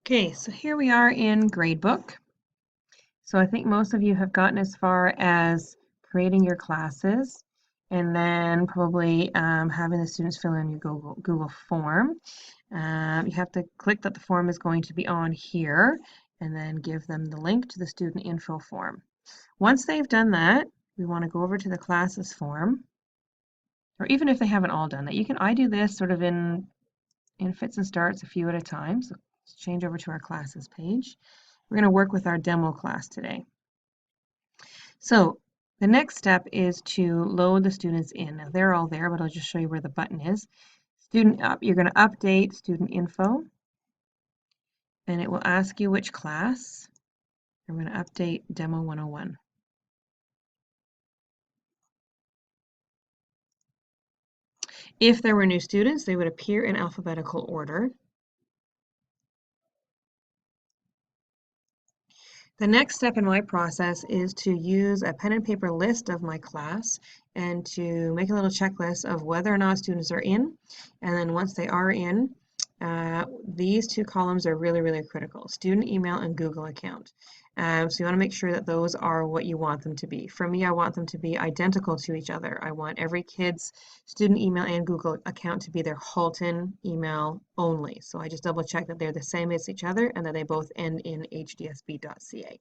Okay, so here we are in Gradebook. So I think most of you have gotten as far as creating your classes and then probably having the students fill in your Google form. You have to click that the form is going to be on here and then give them the link to the student info form. Once they've done that, we want to go over to the classes form, or even if they haven't all done that, I do this sort of in fits and starts a few at a time. So let's change over to our classes page. We're going to work with our demo class today. So the next step is to load the students in. Now they're all there, but I'll just show you where the button is. Student up, you're going to update student info, and it will ask you which class. I'm going to update Demo 101. If there were new students, they would appear in alphabetical order. The next step in my process is to use a pen and paper list of my class and to make a little checklist of whether or not students are in. And then once they are in, these two columns are really, really critical: student email and Google account. So you want to make sure that those are what you want them to be. For me, I want them to be identical to each other. I want every kid's student email and Google account to be their Halton email only. So I just double check that they're the same as each other and that they both end in hdsb.ca.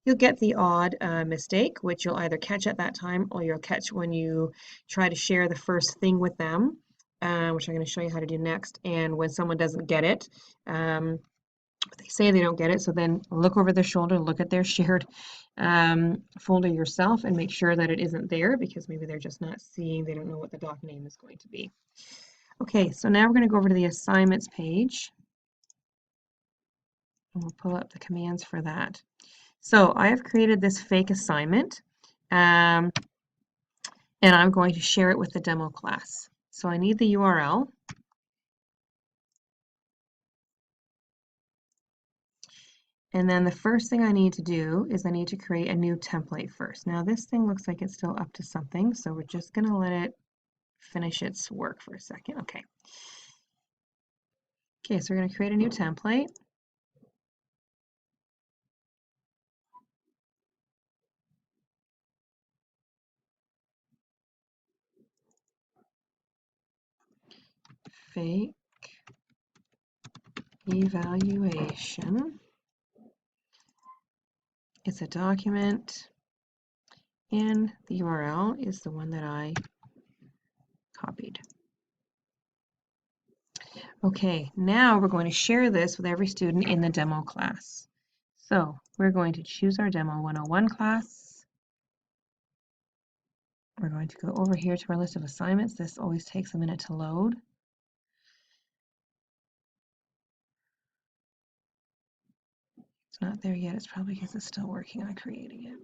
You'll get the odd mistake, which you'll either catch at that time or you'll catch when you try to share the first thing with them, which I'm going to show you how to do next. And when someone doesn't get it, they say they don't get it, so then look over their shoulder, look at their shared folder yourself and make sure that it isn't there, because maybe they're just not seeing, they don't know what the doc name is going to be. Okay, so now we're going to go over to the assignments page and we'll pull up the commands for that. So I have created this fake assignment and I'm going to share it with the demo class. So I need the URL. And then the first thing I need to do is I need to create a new template first. Now this thing looks like it's still up to something, so we're just going to let it finish its work for a second. Okay. Okay, so we're going to create a new template. Fake evaluation. It's a document, and the URL is the one that I copied. Okay, now we're going to share this with every student in the demo class. So we're going to choose our Demo 101 class. We're going to go over here to our list of assignments. This always takes a minute to load. It's not there yet. It's probably because it's still working on creating it.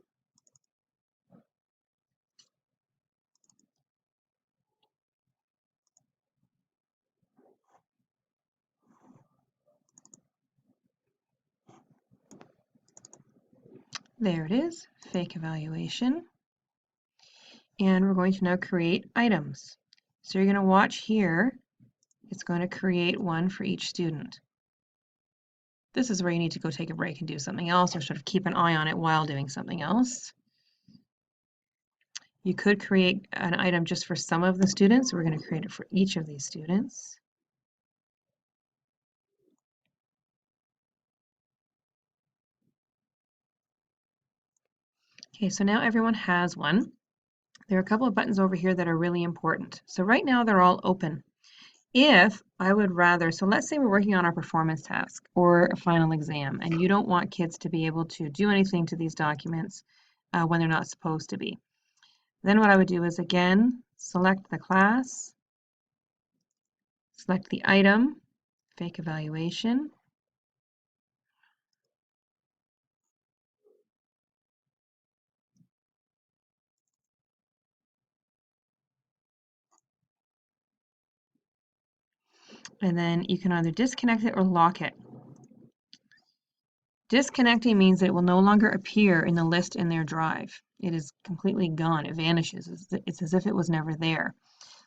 There it is, fake evaluation. And we're going to now create items. So you're going to watch here. It's going to create one for each student. This is where you need to go take a break and do something else, or sort of keep an eye on it while doing something else. You could create an item just for some of the students. We're going to create it for each of these students. Okay, so now everyone has one. There are a couple of buttons over here that are really important. So right now they're all open. If I would rather, so let's say we're working on our performance task or a final exam, and you don't want kids to be able to do anything to these documents when they're not supposed to be. Then what I would do is, again, select the class, select the item, fake evaluation, and then you can either disconnect it or lock it. Disconnecting means that it will no longer appear in the list in their drive. It is completely gone. It vanishes. It's as if it was never there.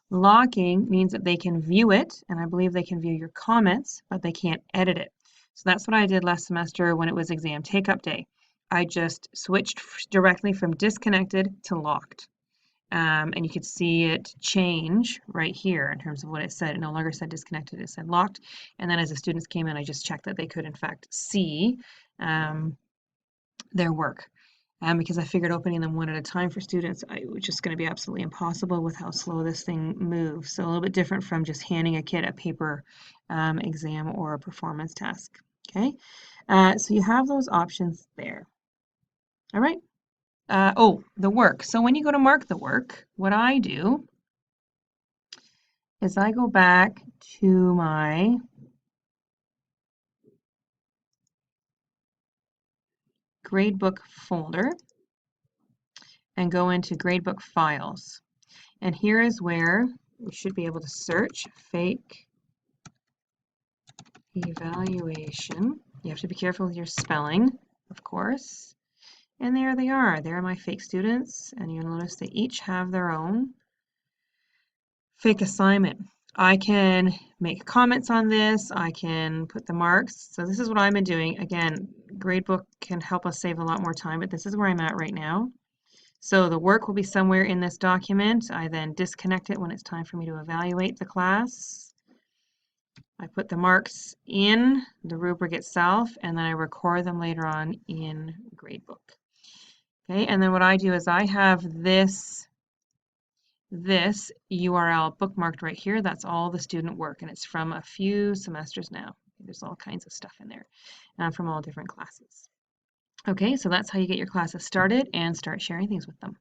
Locking means that they can view it, and I believe they can view your comments, but they can't edit it. So that's what I did last semester when it was exam take-up day. I just switched directly from disconnected to locked. And you could see it change right here in terms of what it said. It no longer said disconnected, it said locked. And then as the students came in, I just checked that they could in fact see their work. Because I figured opening them one at a time for students, it was just going to be absolutely impossible with how slow this thing moves. So a little bit different from just handing a kid a paper exam or a performance task. Okay, so you have those options there. All right. Oh, the work. So when you go to mark the work, what I do is I go back to my Gradebook folder and go into Gradebook files. And here is where we should be able to search fake evaluation. You have to be careful with your spelling, of course. And there they are. There are my fake students. And you'll notice they each have their own fake assignment. I can make comments on this. I can put the marks. So this is what I've been doing. Again, Gradebook can help us save a lot more time, but this is where I'm at right now. So the work will be somewhere in this document. I then disconnect it when it's time for me to evaluate the class. I put the marks in the rubric itself, and then I record them later on in Gradebook. Okay, and then what I do is I have this URL bookmarked right here. That's all the student work, and it's from a few semesters now. There's all kinds of stuff in there from all different classes. Okay, so that's how you get your classes started and start sharing things with them.